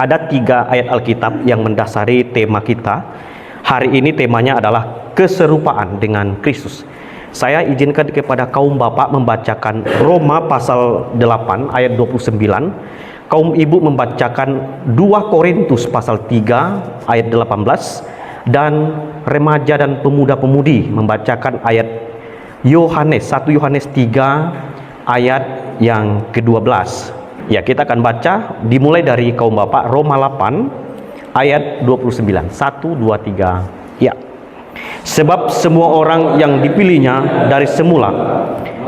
Ada 3 ayat Alkitab yang mendasari tema kita. Hari ini temanya adalah keserupaan dengan Kristus. Saya izinkan kepada kaum bapak membacakan Roma pasal 8 ayat 29. Kaum ibu membacakan 2 Korintus pasal 3 ayat 18. Dan remaja dan pemuda-pemudi membacakan ayat 1 Yohanes 3 ayat yang ke-12. Ya, kita akan baca dimulai dari kaum bapak Roma 8 ayat 29. 1, 2, 3. Ya. Sebab semua orang yang dipilihnya dari semula,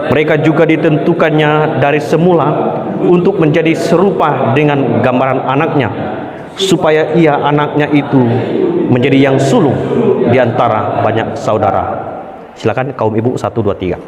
mereka juga ditentukannya dari semula untuk menjadi serupa dengan gambaran anaknya, supaya ia anaknya itu menjadi yang sulung di antara banyak saudara. Silakan kaum ibu 1, 2, 3.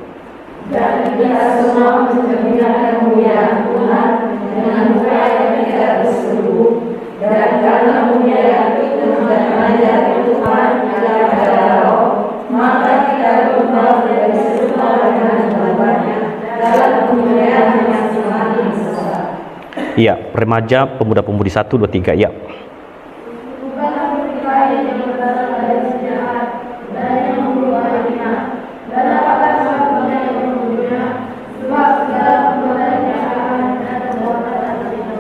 Dan kita semua menceritakan kemuliaan Tuhan dengan muka yang tidak berseru, dan karena kemuliaan itu dan ajar Tuhan adalah roh, maka kita berubah dari serupa dengan gambarnya dalam kemuliaan yang semakin besar. Iya, remaja pemuda-pemudi 1, 2, 3. Ya. Bukan pertikaian yang berasal dari sejahat dan yang merubahnya, dan apakah sebabnya yang membunuhnya, sebab segala perbuatan jahat dan perbuatan terhina.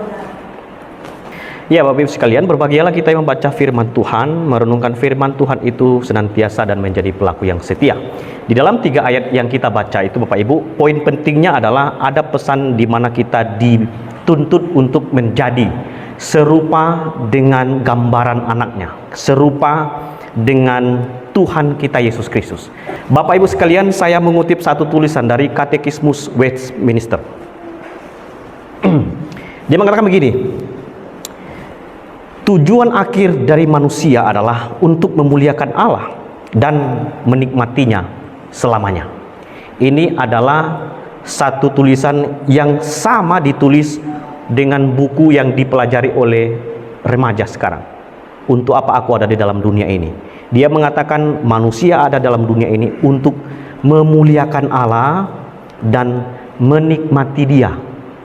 Ya, Bapak Ibu sekalian, berbahagialah kita yang membaca firman Tuhan, merenungkan firman Tuhan itu senantiasa dan menjadi pelaku yang setia. Di dalam 3 ayat yang kita baca itu Bapak Ibu, poin pentingnya adalah ada pesan di mana kita dituntut untuk menjadi serupa dengan gambaran anaknya, serupa dengan Tuhan kita Yesus Kristus. Bapak Ibu sekalian, saya mengutip satu tulisan dari Katekismus Westminster. Dia mengatakan begini: tujuan akhir dari manusia adalah untuk memuliakan Allah dan menikmatinya selamanya. Ini adalah satu tulisan yang sama ditulis dengan buku yang dipelajari oleh remaja sekarang. Untuk apa aku ada di dalam dunia ini? Dia mengatakan manusia ada dalam dunia ini untuk memuliakan Allah dan menikmati Dia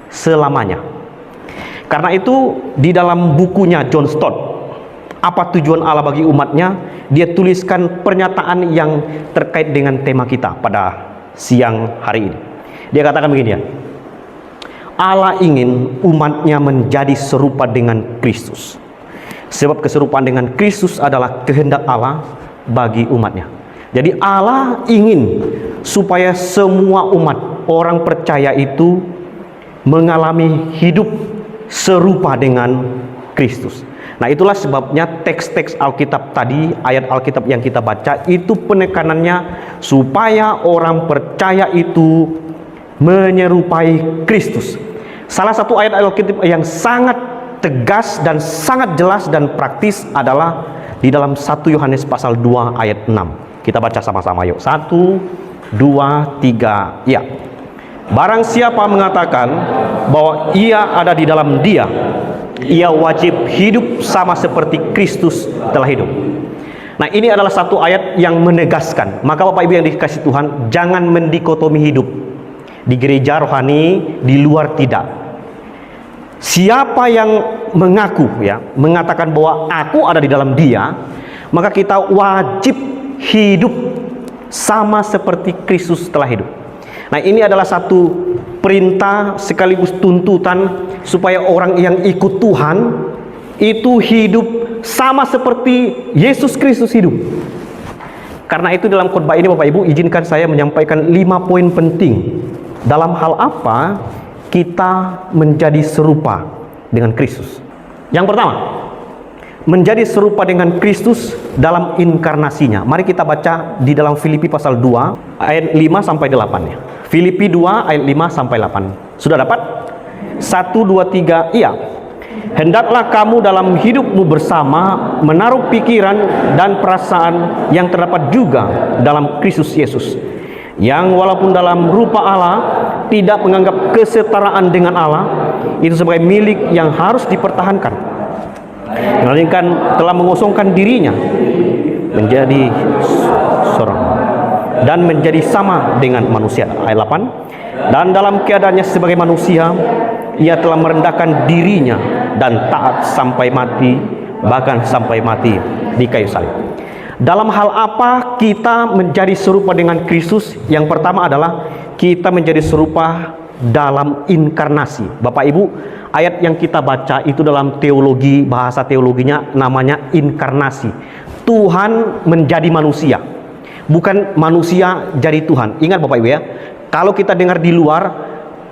selamanya. Karena itu di dalam bukunya John Stott, apa tujuan Allah bagi umatnya, dia tuliskan pernyataan yang terkait dengan tema kita pada siang hari ini. Dia katakan begini ya: Allah ingin umatnya menjadi serupa dengan Kristus, sebab keserupaan dengan Kristus adalah kehendak Allah bagi umatnya. Jadi Allah ingin supaya semua umat orang percaya itu mengalami hidup serupa dengan Kristus. Nah, itulah sebabnya teks-teks Alkitab tadi, ayat Alkitab yang kita baca itu penekanannya supaya orang percaya itu menyerupai Kristus. Salah satu ayat Alkitab yang sangat tegas dan sangat jelas dan praktis adalah di dalam 1 Yohanes pasal 2 ayat 6. Kita baca sama-sama yuk. 1, 2, 3. Ya. Barang siapa mengatakan bahwa ia ada di dalam Dia, ia wajib hidup sama seperti Kristus telah hidup. Nah, ini adalah satu ayat yang menegaskan. Maka Bapak Ibu yang dikasihi Tuhan, jangan mendikotomi hidup di gereja rohani, di luar tidak. Siapa yang mengaku mengatakan bahwa aku ada di dalam Dia, maka kita wajib hidup sama seperti Kristus telah hidup. Nah, ini adalah satu perintah sekaligus tuntutan supaya orang yang ikut Tuhan itu hidup sama seperti Yesus Kristus hidup. Karena itu dalam khotbah ini Bapak Ibu, izinkan saya menyampaikan 5 poin penting dalam hal apa kita menjadi serupa dengan Kristus. Yang pertama, menjadi serupa dengan Kristus dalam inkarnasinya. Mari kita baca di dalam Filipi pasal 2 ayat 5 sampai 8 ya. Filipi 2 ayat 5 sampai 8. Sudah dapat? 1, 2, 3. Iya. Hendaklah kamu dalam hidupmu bersama menaruh pikiran dan perasaan yang terdapat juga dalam Kristus Yesus, yang walaupun dalam rupa Allah tidak menganggap kesetaraan dengan Allah itu sebagai milik yang harus dipertahankan, melainkan telah mengosongkan dirinya menjadi seorang dan menjadi sama dengan manusia. Ayat 8. Dan dalam keadaannya sebagai manusia, ia telah merendahkan dirinya dan taat sampai mati, bahkan sampai mati di kayu salib. Dalam hal apa kita menjadi serupa dengan Kristus? Yang pertama adalah kita menjadi serupa dalam inkarnasi. Bapak Ibu, ayat yang kita baca itu dalam teologi, bahasa teologinya namanya inkarnasi. Tuhan menjadi manusia, bukan manusia jadi Tuhan. Ingat Bapak Ibu ya, kalau kita dengar di luar,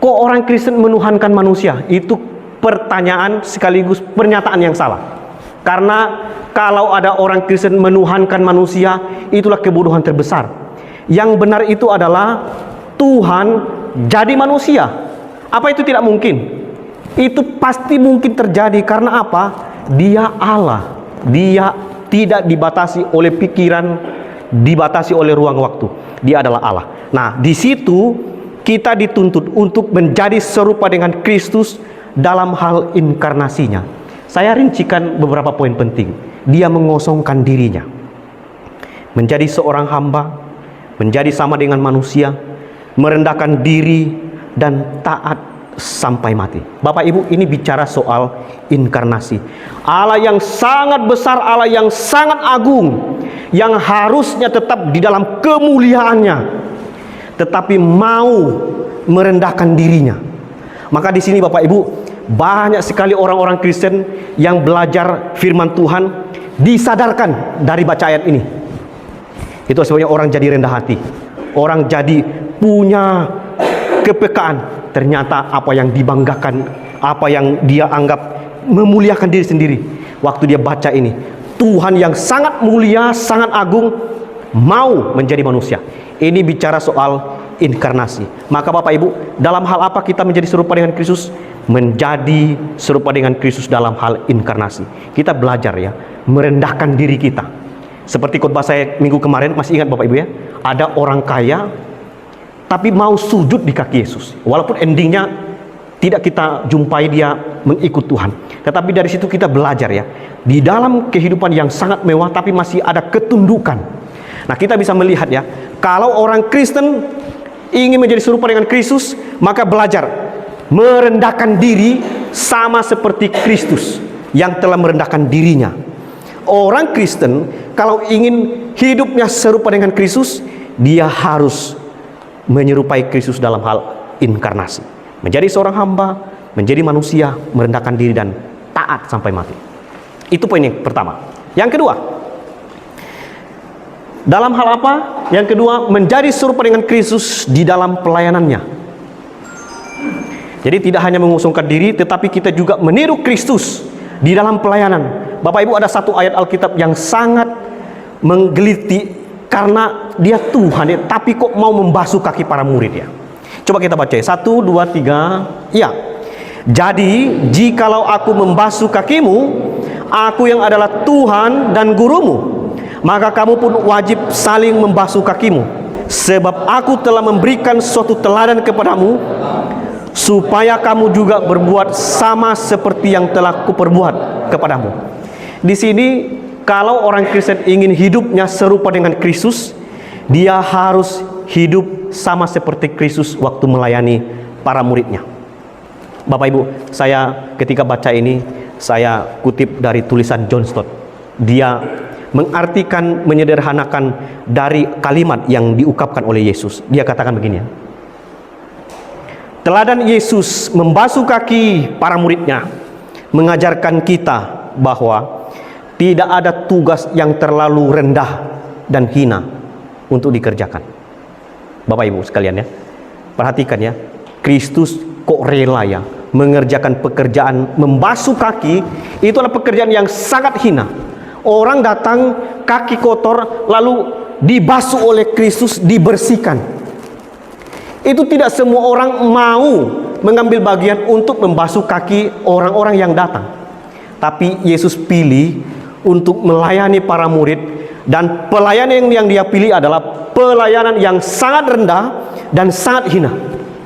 kok orang Kristen menuhankan manusia? Itu pertanyaan sekaligus pernyataan yang salah. Karena kalau ada orang Kristen menuhankan manusia, itulah kebodohan terbesar. Yang benar itu adalah Tuhan jadi manusia. Apa itu tidak mungkin? Itu pasti mungkin terjadi. Karena apa? Dia Allah. Dia tidak dibatasi oleh pikiran, dibatasi oleh ruang waktu. Dia adalah Allah. Nah, di situ kita dituntut untuk menjadi serupa dengan Kristus dalam hal inkarnasinya. Saya rincikan beberapa poin penting. Dia mengosongkan dirinya, menjadi seorang hamba, menjadi sama dengan manusia, merendahkan diri, dan taat sampai mati. Bapak Ibu, ini bicara soal inkarnasi. Allah yang sangat besar, Allah yang sangat agung, yang harusnya tetap di dalam kemuliaannya, tetapi mau merendahkan dirinya. Maka di sini Bapak Ibu, banyak sekali orang-orang Kristen yang belajar firman Tuhan disadarkan dari baca ayat ini. Itu sebabnya orang jadi rendah hati, orang jadi punya kepekaan. Ternyata apa yang dibanggakan, apa yang dia anggap memuliakan diri sendiri, waktu dia baca ini, Tuhan yang sangat mulia, sangat agung, mau menjadi manusia. Ini bicara soal inkarnasi. Maka Bapak Ibu, dalam hal apa kita menjadi serupa dengan Kristus? Menjadi serupa dengan Kristus dalam hal inkarnasi. Kita belajar ya, merendahkan diri kita. Seperti khotbah saya minggu kemarin, masih ingat Bapak Ibu ya? Ada orang kaya tapi mau sujud di kaki Yesus. Walaupun endingnya tidak kita jumpai dia mengikut Tuhan. Tetapi dari situ kita belajar ya, di dalam kehidupan yang sangat mewah tapi masih ada ketundukan. Nah, kita bisa melihat ya, kalau orang Kristen ingin menjadi serupa dengan Kristus, maka belajar merendahkan diri sama seperti Kristus yang telah merendahkan dirinya. Orang Kristen kalau ingin hidupnya serupa dengan Kristus, dia harus menyerupai Kristus dalam hal inkarnasi. Menjadi seorang hamba, menjadi manusia, merendahkan diri dan taat sampai mati. Itu poin yang pertama. Yang kedua, dalam hal apa? Yang kedua, menjadi serupa dengan Kristus di dalam pelayanannya. Jadi tidak hanya mengusungkan diri, tetapi kita juga meniru Kristus di dalam pelayanan. Bapak Ibu, ada satu ayat Alkitab yang sangat menggeliti. Karena dia Tuhan ya, tapi kok mau membasuh kaki para murid ya. Coba kita baca ya. 1, 2, 3. Ya. Jadi jikalau aku membasuh kakimu, aku yang adalah Tuhan dan gurumu, maka kamu pun wajib saling membasuh kakimu. Sebab aku telah memberikan suatu teladan kepadamu, supaya kamu juga berbuat sama seperti yang telah kuperbuat kepadamu. Di sini kalau orang Kristen ingin hidupnya serupa dengan Kristus, dia harus hidup sama seperti Kristus waktu melayani para muridnya. Bapak Ibu, saya ketika baca ini, saya kutip dari tulisan John Stott. Dia mengartikan, menyederhanakan dari kalimat yang diungkapkan oleh Yesus. Dia katakan begini ya. Teladan Yesus membasuh kaki para muridnya mengajarkan kita bahwa tidak ada tugas yang terlalu rendah dan hina untuk dikerjakan. Bapak Ibu sekalian ya, perhatikan ya, Kristus kok rela ya mengerjakan pekerjaan membasuh kaki. Itu adalah pekerjaan yang sangat hina. Orang datang kaki kotor lalu dibasuh oleh Kristus, dibersihkan. Itu tidak semua orang mau mengambil bagian untuk membasuh kaki orang-orang yang datang. Tapi Yesus pilih untuk melayani para murid, dan pelayanan yang dia pilih adalah pelayanan yang sangat rendah dan sangat hina,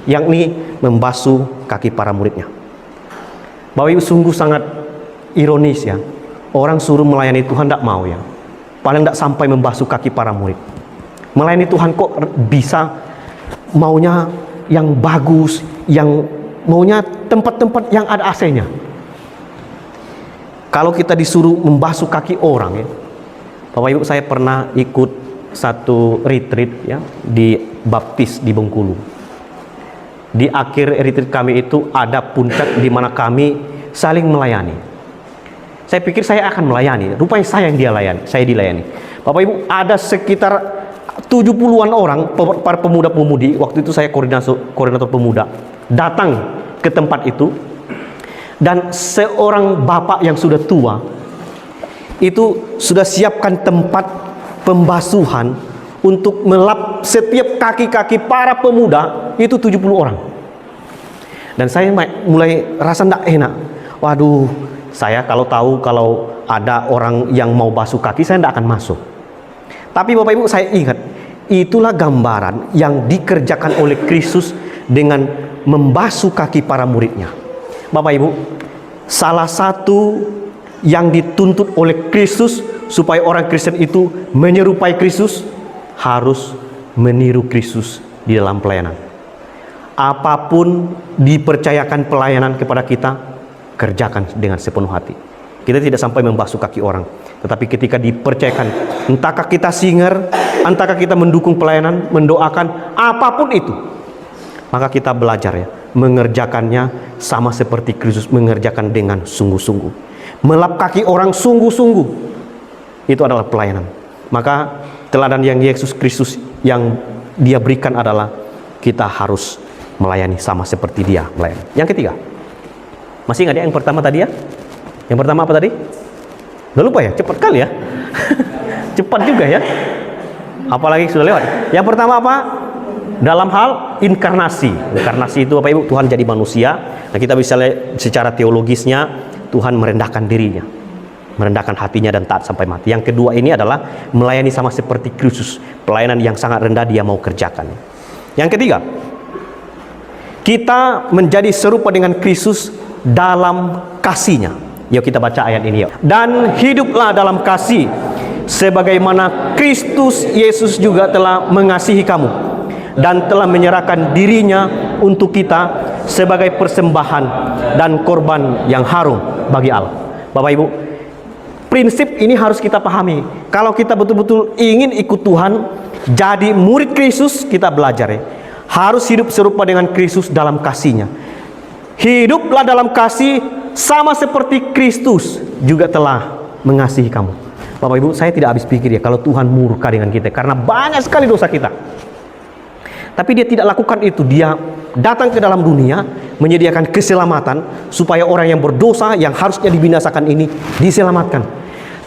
yakni membasuh kaki para muridnya. Bapak Ibu, sungguh sangat ironis ya, orang suruh melayani Tuhan tidak mau ya, paling tidak sampai membasuh kaki para murid. Melayani Tuhan kok bisa maunya yang bagus, yang maunya tempat-tempat yang ada AC-nya. Kalau kita disuruh membasuh kaki orang ya, Bapak Ibu, saya pernah ikut satu retreat ya di baptis di Bengkulu. Di akhir retreat kami itu ada puncak di mana kami saling melayani. Saya pikir saya akan melayani, rupanya saya dilayani. Bapak Ibu, ada sekitar 70-an orang para pemuda-pemudi, waktu itu saya koordinator pemuda, datang ke tempat itu. Dan seorang bapak yang sudah tua itu sudah siapkan tempat pembasuhan untuk melap setiap kaki-kaki para pemuda itu 70 orang. Dan saya mulai rasa tidak enak. Waduh, saya kalau tahu kalau ada orang yang mau basuh kaki, saya tidak akan masuk. Tapi Bapak Ibu, saya ingat, itulah gambaran yang dikerjakan oleh Kristus dengan membasuh kaki para muridnya. Bapak Ibu, salah satu yang dituntut oleh Kristus supaya orang Kristen itu menyerupai Kristus, harus meniru Kristus di dalam pelayanan. Apapun dipercayakan pelayanan kepada kita, kerjakan dengan sepenuh hati. Kita tidak sampai membasuh kaki orang, tetapi ketika dipercayakan, entahkah kita singer, entahkah kita mendukung pelayanan, mendoakan, apapun itu, maka kita belajar ya, mengerjakannya sama seperti Kristus mengerjakan dengan sungguh-sungguh. Melap kaki orang sungguh-sungguh, itu adalah pelayanan. Maka teladan yang Yesus Kristus yang Dia berikan adalah kita harus melayani sama seperti Dia melayani. Yang ketiga, masih ingat ya yang pertama tadi ya? Yang pertama apa tadi? Udah lupa ya? Cepat kali ya. Cepat juga ya. Apalagi sudah lewat. Yang pertama apa? Dalam hal inkarnasi. Inkarnasi itu Bapak Ibu, Tuhan jadi manusia. Nah, kita bisa lihat secara teologisnya, Tuhan merendahkan dirinya, merendahkan hatinya dan taat sampai mati. Yang kedua ini adalah melayani sama seperti Kristus, pelayanan yang sangat rendah Dia mau kerjakan. Yang ketiga, kita menjadi serupa dengan Kristus dalam kasih-Nya. Yuk kita baca ayat ini yuk. Dan hiduplah dalam kasih sebagaimana Kristus Yesus juga telah mengasihi kamu dan telah menyerahkan dirinya untuk kita sebagai persembahan dan korban yang harum bagi Allah. Bapak Ibu, prinsip ini harus kita pahami. Kalau kita betul-betul ingin ikut Tuhan, jadi murid Kristus, kita belajar ya, harus hidup serupa dengan Kristus dalam kasih-Nya. Hiduplah dalam kasih sama seperti Kristus juga telah mengasihi kamu. Bapak Ibu, saya tidak habis pikir ya kalau Tuhan murka dengan kita, karena banyak sekali dosa kita. Tapi Dia tidak lakukan itu. Dia datang ke dalam dunia menyediakan keselamatan supaya orang yang berdosa yang harusnya dibinasakan ini diselamatkan.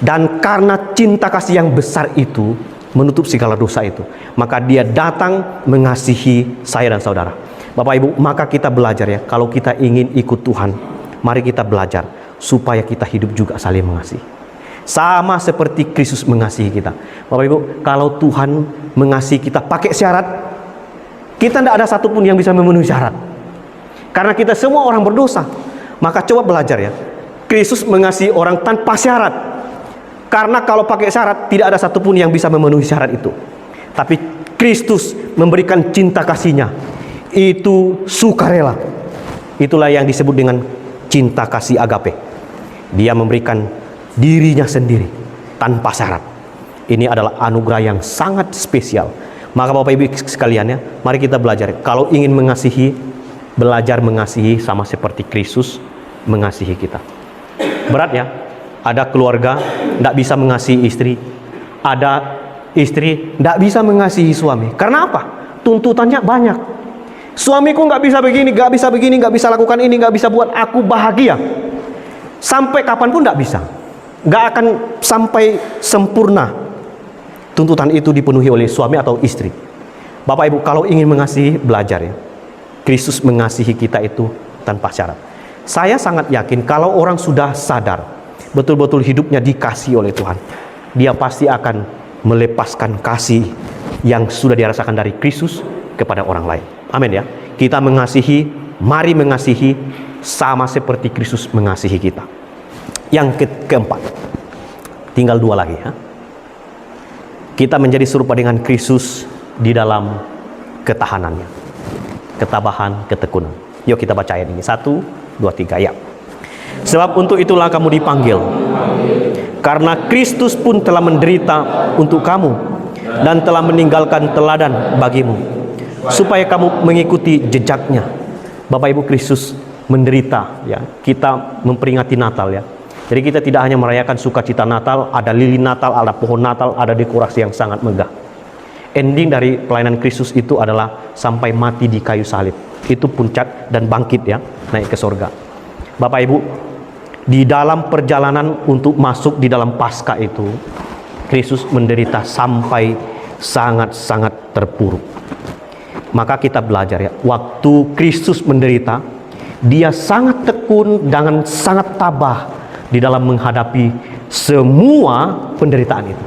Dan karena cinta kasih yang besar itu menutup segala dosa itu, maka Dia datang mengasihi saya dan saudara. Bapak Ibu, maka kita belajar ya, kalau kita ingin ikut Tuhan, mari kita belajar supaya kita hidup juga saling mengasihi. Sama seperti Kristus mengasihi kita. Bapak Ibu, kalau Tuhan mengasihi kita pakai syarat, kita tidak ada satupun yang bisa memenuhi syarat. Karena kita semua orang berdosa. Maka coba belajar ya, Kristus mengasihi orang tanpa syarat. Karena kalau pakai syarat, tidak ada satupun yang bisa memenuhi syarat itu. Tapi Kristus memberikan cinta kasih-Nya, itu sukarela. Itulah yang disebut dengan cinta kasih agape. Dia memberikan dirinya sendiri tanpa syarat. Ini adalah anugerah yang sangat spesial. Maka Bapak Ibu sekalian ya, mari kita belajar. Kalau ingin mengasihi, belajar mengasihi sama seperti Kristus mengasihi kita. Berat ya, ada keluarga tidak bisa mengasihi istri, ada istri tidak bisa mengasihi suami. Karena apa? Tuntutannya banyak. Suamiku nggak bisa begini, nggak bisa begini, nggak bisa lakukan ini, nggak bisa buat aku bahagia. Sampai kapanpun tidak bisa, nggak akan sampai sempurna. Tuntutan itu dipenuhi oleh suami atau istri. Bapak Ibu, kalau ingin mengasihi, belajar ya. Kristus mengasihi kita itu tanpa syarat. Saya sangat yakin kalau orang sudah sadar, betul-betul hidupnya dikasihi oleh Tuhan, dia pasti akan melepaskan kasih yang sudah dirasakan dari Kristus kepada orang lain. Amin ya. Kita mengasihi, mari mengasihi sama seperti Kristus mengasihi kita. Yang keempat, tinggal dua lagi ya. Kita menjadi serupa dengan Kristus di dalam ketahanannya, ketabahan, ketekunan. Yuk kita baca ayat ini. 1, 2, 3 ya. Sebab untuk itulah kamu dipanggil. Karena Kristus pun telah menderita untuk kamu dan telah meninggalkan teladan bagimu, supaya kamu mengikuti jejaknya. Bapak Ibu, Kristus menderita ya. Kita memperingati Natal ya. Jadi kita tidak hanya merayakan sukacita Natal, ada lilin Natal, ada pohon Natal, ada dekorasi yang sangat megah. Ending dari pelayanan Kristus itu adalah sampai mati di kayu salib. Itu puncak dan bangkit ya, naik ke surga. Bapak Ibu, di dalam perjalanan untuk masuk di dalam Paskah itu, Kristus menderita sampai sangat-sangat terpuruk. Maka kita belajar ya, waktu Kristus menderita, dia sangat tekun dan sangat tabah di dalam menghadapi semua penderitaan itu.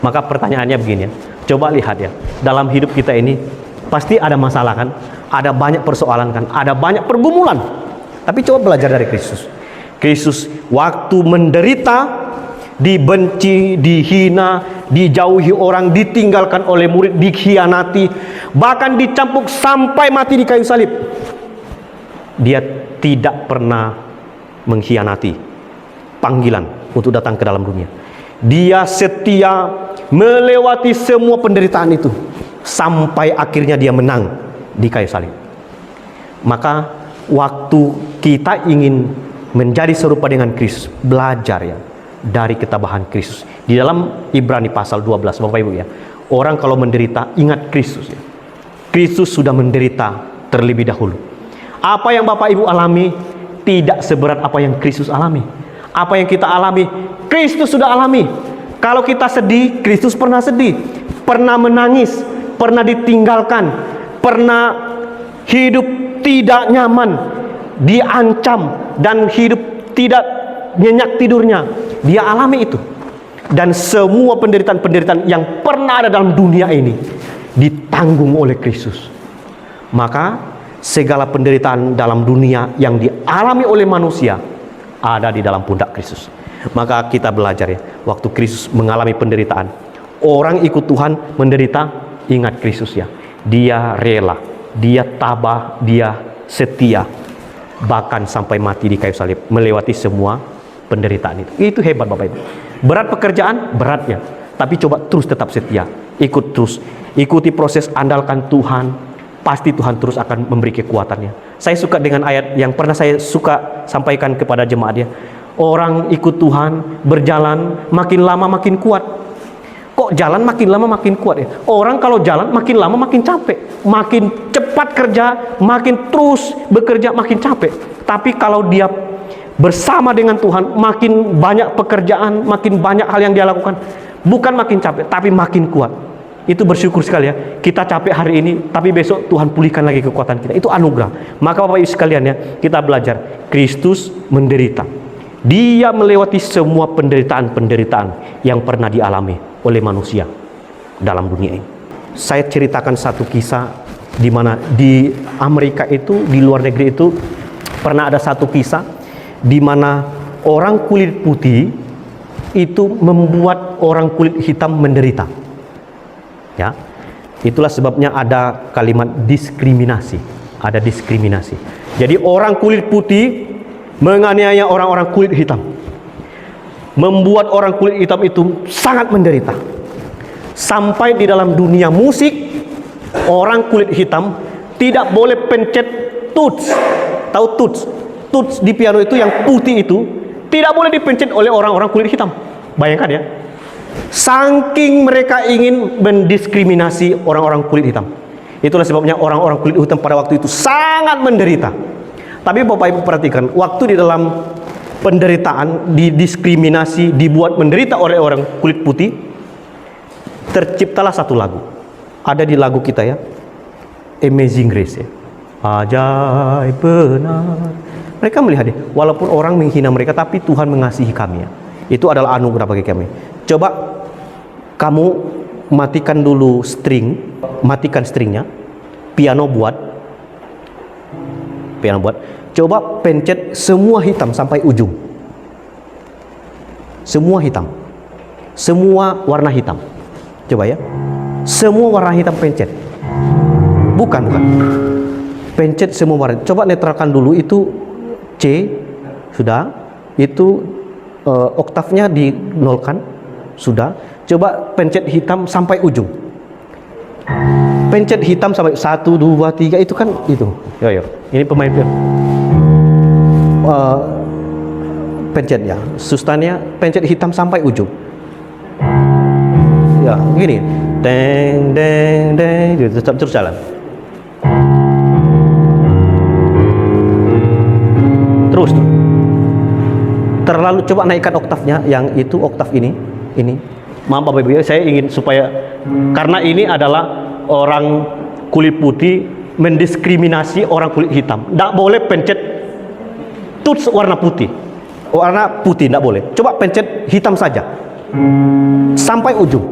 Maka pertanyaannya begini ya, coba lihat ya, dalam hidup kita ini pasti ada masalah kan, ada banyak persoalan kan, ada banyak pergumulan. Tapi coba belajar dari Kristus. Kristus waktu menderita, dibenci, dihina, dijauhi orang, ditinggalkan oleh murid, dikhianati, bahkan dicampuk sampai mati di kayu salib. Dia tidak pernah mengkhianati panggilan untuk datang ke dalam dunia. Dia setia melewati semua penderitaan itu sampai akhirnya dia menang di kayu salib. Maka waktu kita ingin menjadi serupa dengan Kristus, belajar ya dari ketabahan Kristus. Di dalam Ibrani pasal 12 Bapak Ibu ya, orang kalau menderita ingat Kristus ya. Kristus sudah menderita terlebih dahulu. Apa yang Bapak Ibu alami tidak seberat apa yang Kristus alami. Apa yang kita alami, Kristus sudah alami. Kalau kita sedih, Kristus pernah sedih, pernah menangis, pernah ditinggalkan, pernah hidup tidak nyaman, diancam, dan hidup tidak nyenyak tidurnya. Dia alami itu. Dan semua penderitaan-penderitaan yang pernah ada dalam dunia ini ditanggung oleh Kristus. Maka segala penderitaan dalam dunia yang dialami oleh manusia ada di dalam pundak Kristus. Maka kita belajar ya, waktu Kristus mengalami penderitaan, orang ikut Tuhan menderita, ingat Kristus ya. Dia rela, dia tabah, dia setia, bahkan sampai mati di kayu salib, melewati semua penderitaan itu. Itu hebat Bapak Ibu. Berat pekerjaan, beratnya, tapi coba terus tetap setia, ikut terus, ikuti proses, andalkan Tuhan, pasti Tuhan terus akan memberi kekuatannya. Saya suka dengan ayat yang pernah saya suka sampaikan kepada jemaat ya. Orang ikut Tuhan, berjalan, makin lama makin kuat. Kok jalan makin lama makin kuat ya? Orang kalau jalan makin lama makin capek, makin cepat kerja, makin terus bekerja makin capek. Tapi kalau dia bersama dengan Tuhan, makin banyak pekerjaan, makin banyak hal yang dia lakukan, bukan makin capek, tapi makin kuat. Itu bersyukur sekali ya. Kita capek hari ini, tapi besok Tuhan pulihkan lagi kekuatan kita. Itu anugerah. Maka Bapak Ibu sekalian ya, kita belajar. Kristus menderita. Dia melewati semua penderitaan-penderitaan yang pernah dialami oleh manusia dalam dunia ini. Saya ceritakan satu kisah di mana di Amerika itu, di luar negeri itu pernah ada satu kisah di mana orang kulit putih itu membuat orang kulit hitam menderita. Ya, itulah sebabnya ada kalimat diskriminasi. Ada diskriminasi. Jadi orang kulit putih menganiaya orang-orang kulit hitam, membuat orang kulit hitam itu sangat menderita. Sampai di dalam dunia musik, orang kulit hitam tidak boleh pencet tuts. Tahu tuts? Tuts di piano itu yang putih itu tidak boleh dipencet oleh orang-orang kulit hitam. Bayangkan ya. Saking mereka ingin mendiskriminasi orang-orang kulit hitam. Itulah sebabnya orang-orang kulit hitam pada waktu itu sangat menderita. Tapi Bapak Ibu perhatikan, waktu di dalam penderitaan, didiskriminasi, dibuat menderita oleh orang kulit putih, terciptalah satu lagu. Ada di lagu kita ya, Amazing Grace ya. Ajaib benar. Mereka melihat ya, walaupun orang menghina mereka, tapi Tuhan mengasihi kami ya. Itu adalah anugerah bagi kami. Coba kamu matikan dulu string, matikan stringnya, piano buat. Coba pencet semua hitam sampai ujung. Semua hitam. Semua warna hitam. Coba ya. Semua warna hitam pencet. Bukan. Pencet semua warna. Coba netralkan dulu itu C, Sudah. Itu oktavnya dinolkan. Sudah. Coba pencet hitam sampai ujung. Pencet hitam sampai 1, 2, 3 itu kan itu. Yo. Ini pemain piano. Pencet ya. Sustannya pencet hitam sampai ujung. Ya, gini. Deng deng deng, tetap terus jalan. Terus tuh. Terlalu coba naikkan oktavnya, yang itu oktav ini. Maaf Bapak Ibu, saya ingin supaya, karena ini adalah orang kulit putih mendiskriminasi orang kulit hitam. Tidak boleh pencet tuts warna putih. Warna putih tidak boleh. Coba pencet hitam saja sampai ujung.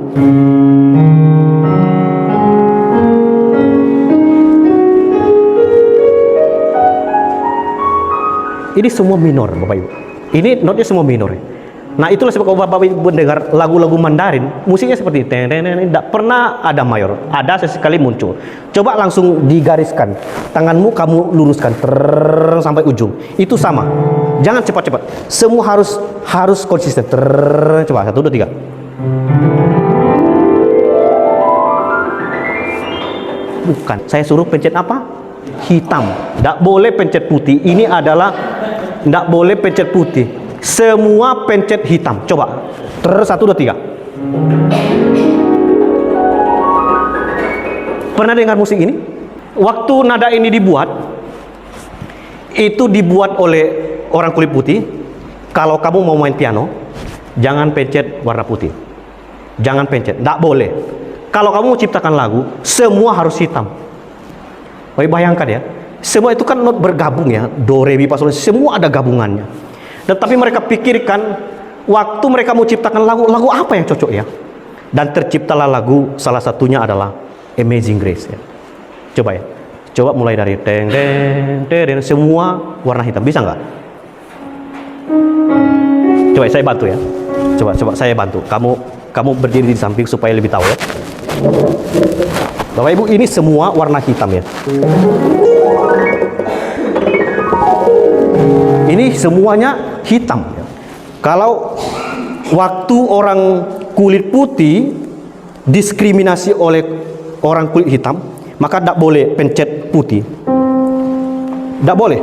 Ini semua minor Bapak Ibu. Ini notnya semua minor. Nah itulah sebab kalau Bapak Ibu mendengar lagu-lagu Mandarin, musiknya seperti tidak pernah ada mayor. Ada sesekali muncul. Coba langsung digariskan. Tanganmu kamu luruskan sampai ujung. Itu sama. Jangan cepat-cepat. Semua harus konsisten. Coba 1, 2, 3. Bukan. Saya suruh pencet apa? Hitam. Tidak boleh pencet putih. Ini adalah tidak boleh pencet putih. Semua pencet hitam. Coba. 1, 2, 3. Pernah dengar musik ini? Waktu nada ini dibuat, itu dibuat oleh orang kulit putih. Kalau kamu mau main piano, jangan pencet warna putih. Jangan pencet. Tidak boleh. Kalau kamu mau ciptakan lagu, semua harus hitam. Bayangkan ya. Semua itu kan not bergabung ya. Do, re, mi, fa, sol, semua ada gabungannya. Tetapi mereka pikirkan waktu mereka mau ciptakan lagu apa yang cocok ya. Dan terciptalah lagu, salah satunya adalah Amazing Grace ya. Coba ya. Coba mulai dari deng deng deng, semua warna hitam. Bisa nggak? Coba saya bantu ya. Coba saya bantu. Kamu berdiri di samping supaya lebih tahu ya. Bapak Ibu, ini semua warna hitam ya. Ini semuanya hitam. Kalau waktu orang kulit putih diskriminasi oleh orang kulit hitam, maka tidak boleh pencet putih. Tidak boleh.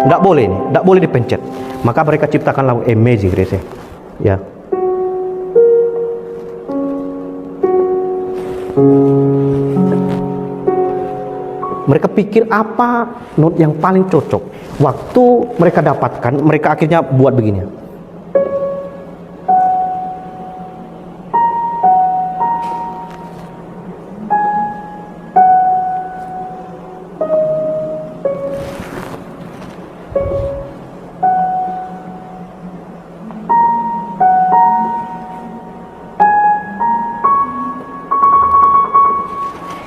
Tidak boleh ini. Tidak boleh dipencet. Maka mereka ciptakan lagu Amazing Grace ya. Mereka pikir apa not yang paling cocok. Waktu mereka dapatkan, mereka akhirnya buat begini.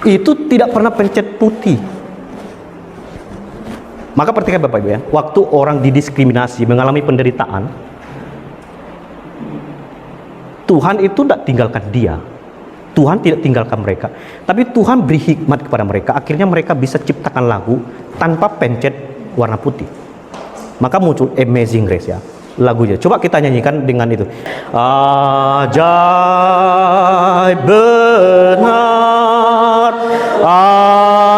Itu tidak pernah pencet putih. Maka perhatikan Bapak Ibu ya, waktu orang didiskriminasi, mengalami penderitaan, Tuhan itu tidak tinggalkan dia. Tuhan tidak tinggalkan mereka, tapi Tuhan beri hikmat kepada mereka. Akhirnya mereka bisa ciptakan lagu tanpa pencet warna putih. Maka muncul Amazing Grace ya, lagunya. Coba kita nyanyikan dengan itu. Ajaib benar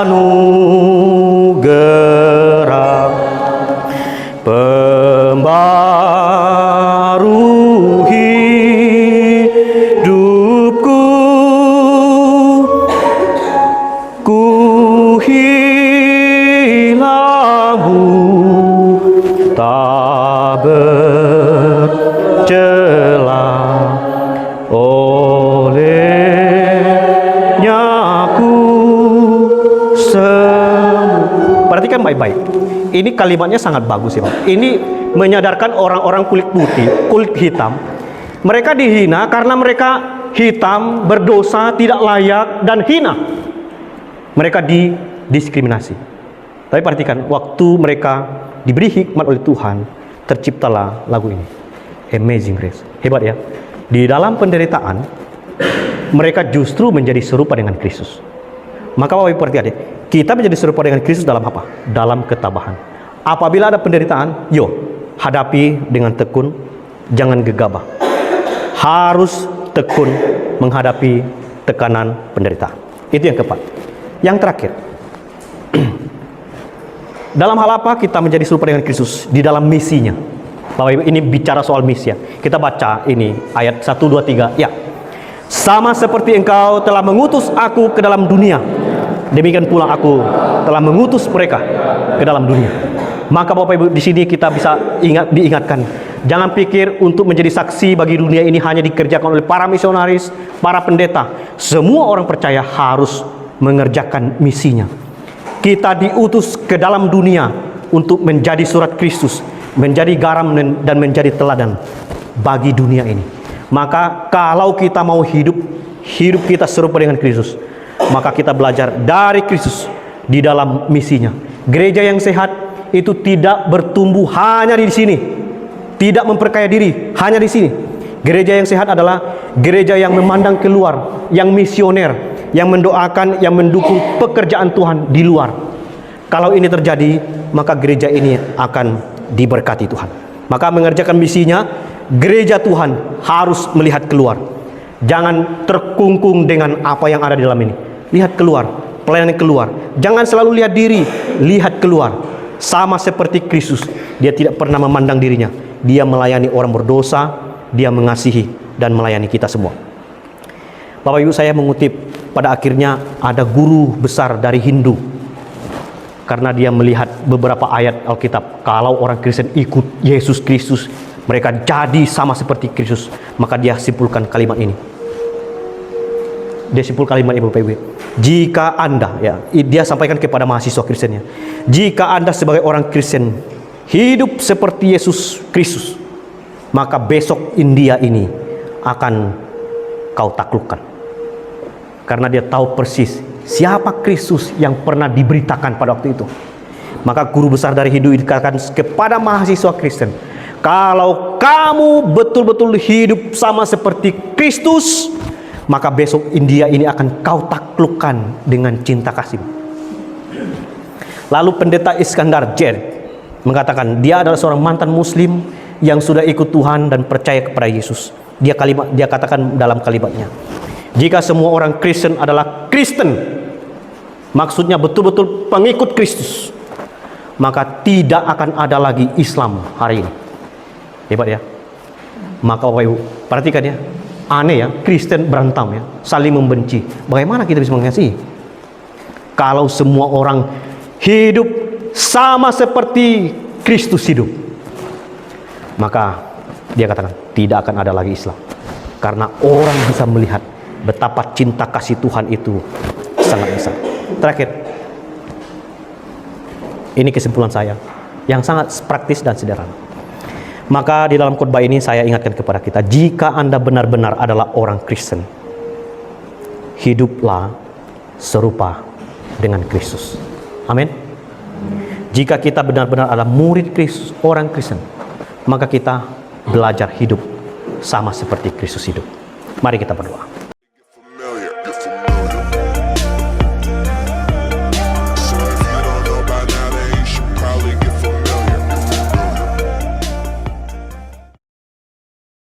anugerah pembaru hidupku, ku hilangmu tak bercelah, olehnya ku sembuh. Perhatikan baik-baik. Ini kalimatnya sangat bagus ya Pak. Ini menyadarkan orang-orang kulit putih, kulit hitam. Mereka dihina karena mereka hitam, berdosa, tidak layak, dan hina. Mereka didiskriminasi. Tapi perhatikan, waktu mereka diberi hikmat oleh Tuhan, terciptalah lagu ini, Amazing Grace. Hebat ya. Di dalam penderitaan, mereka justru menjadi serupa dengan Kristus. Maka Bapak Ibu perhatikan, kita menjadi serupa dengan Kristus dalam apa? Dalam ketabahan. Apabila ada penderitaan, hadapi dengan tekun, jangan gegabah. Harus tekun menghadapi tekanan penderitaan. Itu yang keempat. Yang terakhir, dalam hal apa kita menjadi serupa dengan Kristus? Di dalam misinya. Bapak Ibu, ini bicara soal misi ya. Kita baca ini ayat 1, 2, 3. Ya. Sama seperti engkau telah mengutus aku ke dalam dunia, demikian pula aku telah mengutus mereka ke dalam dunia. Maka Bapak Ibu, di sini kita bisa diingatkan, jangan pikir untuk menjadi saksi bagi dunia ini hanya dikerjakan oleh para misionaris, para pendeta. Semua orang percaya harus mengerjakan misinya. Kita diutus ke dalam dunia untuk menjadi surat Kristus, menjadi garam dan menjadi teladan bagi dunia ini. Maka kalau kita mau hidup kita serupa dengan Kristus, maka kita belajar dari Kristus di dalam misinya. Gereja yang sehat itu tidak bertumbuh hanya di sini, tidak memperkaya diri hanya di sini. Gereja yang sehat adalah gereja yang memandang keluar, yang misioner, yang mendoakan, yang mendukung pekerjaan Tuhan di luar. Kalau ini terjadi, maka gereja ini akan diberkati Tuhan. Maka mengerjakan misinya, gereja Tuhan harus melihat keluar. Jangan terkungkung dengan apa yang ada di dalam ini. Lihat keluar, pelayanan keluar. Jangan selalu lihat diri, lihat keluar. Sama seperti Kristus, dia tidak pernah memandang dirinya. Dia melayani orang berdosa, dia mengasihi dan melayani kita semua. Bapak Ibu, saya mengutip, pada akhirnya ada guru besar dari Hindu, karena dia melihat beberapa ayat Alkitab. Kalau orang Kristen ikut Yesus Kristus, mereka jadi sama seperti Kristus. Maka dia simpulkan kalimat ini. Dia simpul kalimat Bapak Ibu. Jika Anda, dia sampaikan kepada mahasiswa Kristennya, jika Anda sebagai orang Kristen hidup seperti Yesus Kristus, maka besok India ini akan kau taklukkan. Karena dia tahu persis siapa Kristus yang pernah diberitakan pada waktu itu. Maka guru besar dari Hindu dikatakan kepada mahasiswa Kristen, kalau kamu betul-betul hidup sama seperti Kristus, maka besok India ini akan kau taklukkan dengan cinta kasih. Lalu pendeta Iskandar J mengatakan, dia adalah seorang mantan muslim yang sudah ikut Tuhan dan percaya kepada Yesus. Dia katakan dalam kalimatnya, jika semua orang Kristen adalah Kristen, maksudnya betul-betul pengikut Kristus, maka tidak akan ada lagi Islam hari ini. Hebat ya. Maka Bapak Ibu, perhatikan ya, aneh ya, Kristen berantem ya, saling membenci. Bagaimana kita bisa mengasihi? Kalau semua orang hidup sama seperti Kristus hidup, maka dia katakan tidak akan ada lagi Islam. Karena orang bisa melihat betapa cinta kasih Tuhan itu sangat besar. Terakhir, ini kesimpulan saya yang sangat praktis dan sederhana. Maka di dalam khotbah ini saya ingatkan kepada kita, jika Anda benar-benar adalah orang Kristen, hiduplah serupa dengan Kristus. Amin. Jika kita benar-benar adalah murid Kristus, orang Kristen, maka kita belajar hidup sama seperti Kristus hidup. Mari kita berdoa.